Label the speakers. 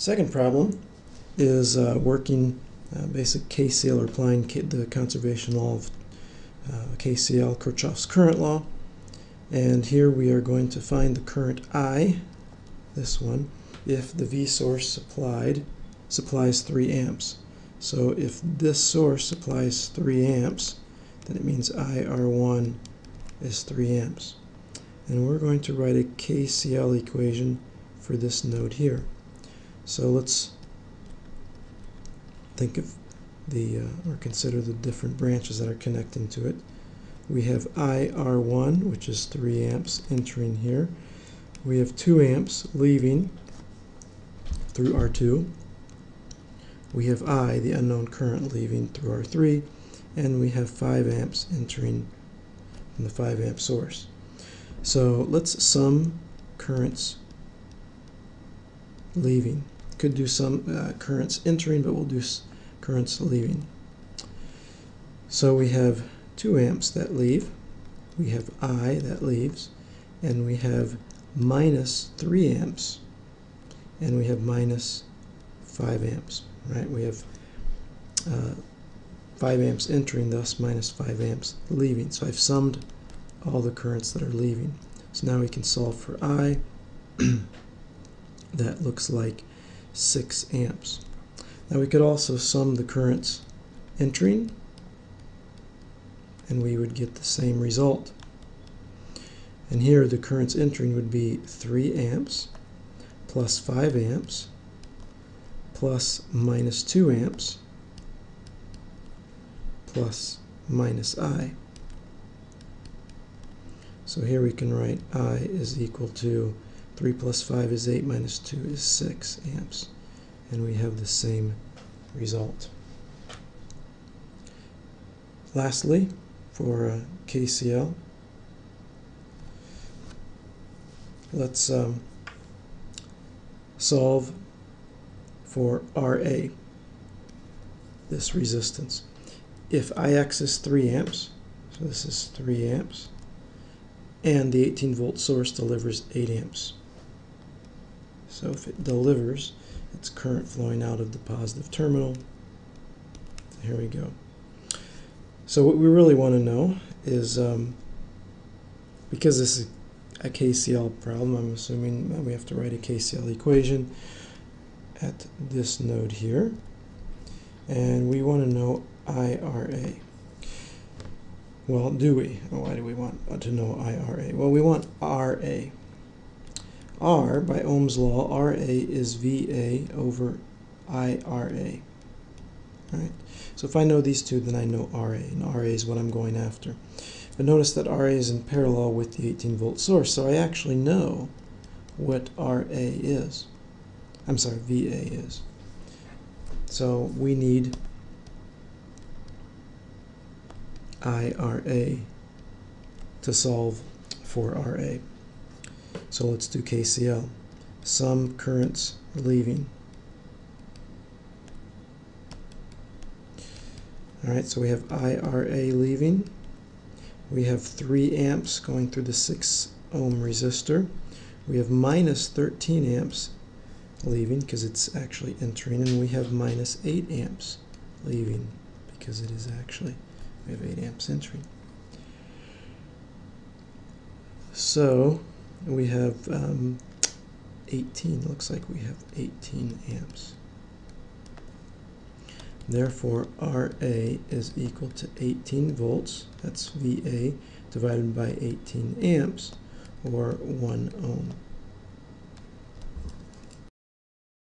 Speaker 1: Second problem is working basic KCL, or applying the conservation law of KCL, Kirchhoff's current law. And here we are going to find the current I, this one, if the V source supplies 3 amps. So if this source supplies 3 amps, then it means IR1 is 3 amps. And we're going to write a KCL equation for this node here. So let's think of or consider the different branches that are connecting to it. We have IR1, which is 3 amps entering here. We have 2 amps leaving through R2. We have I, the unknown current, leaving through R3. And we have 5 amps entering from the 5 amp source. So let's sum currents leaving. Could do some currents entering, but we'll do currents leaving. So we have 2 amps that leave, we have I that leaves, and we have minus 3 amps, and we have minus 5 amps, right? We have 5 amps entering, thus minus 5 amps leaving. So I've summed all the currents that are leaving. So now we can solve for I. That looks like 6 amps. Now we could also sum the currents entering, and we would get the same result. And here the currents entering would be 3 amps plus 5 amps plus minus 2 amps plus minus I. So here we can write I is equal to 3 plus 5 is 8 minus 2 is 6 amps. And we have the same result. Lastly, for KCL, let's solve for RA, this resistance. If IX is 3 amps, so this is 3 amps, and the 18 volt source delivers 8 amps. So if it delivers, it's current flowing out of the positive terminal. Here we go. So what we really want to know is, because this is a KCL problem, I'm assuming that we have to write a KCL equation at this node here. And we want to know IRA. Well, do we? Why do we want to know IRA? Well, we want RA. R, by Ohm's law, RA is VA over IRA. Right? So if I know these two, then I know RA, and RA is what I'm going after. But notice that RA is in parallel with the 18 volt source, so I actually know what RA is. I'm sorry, VA is. So we need IRA to solve for RA. So let's do KCL. Sum currents leaving. Alright, so we have IRA leaving. We have 3 amps going through the 6 ohm resistor. We have minus 13 amps leaving because it's actually entering, and we have minus 8 amps leaving because it is actually, we have 8 amps entering. So we have 18, looks like we have 18 amps. Therefore, RA is equal to 18 volts, that's VA, divided by 18 amps, or 1 ohm.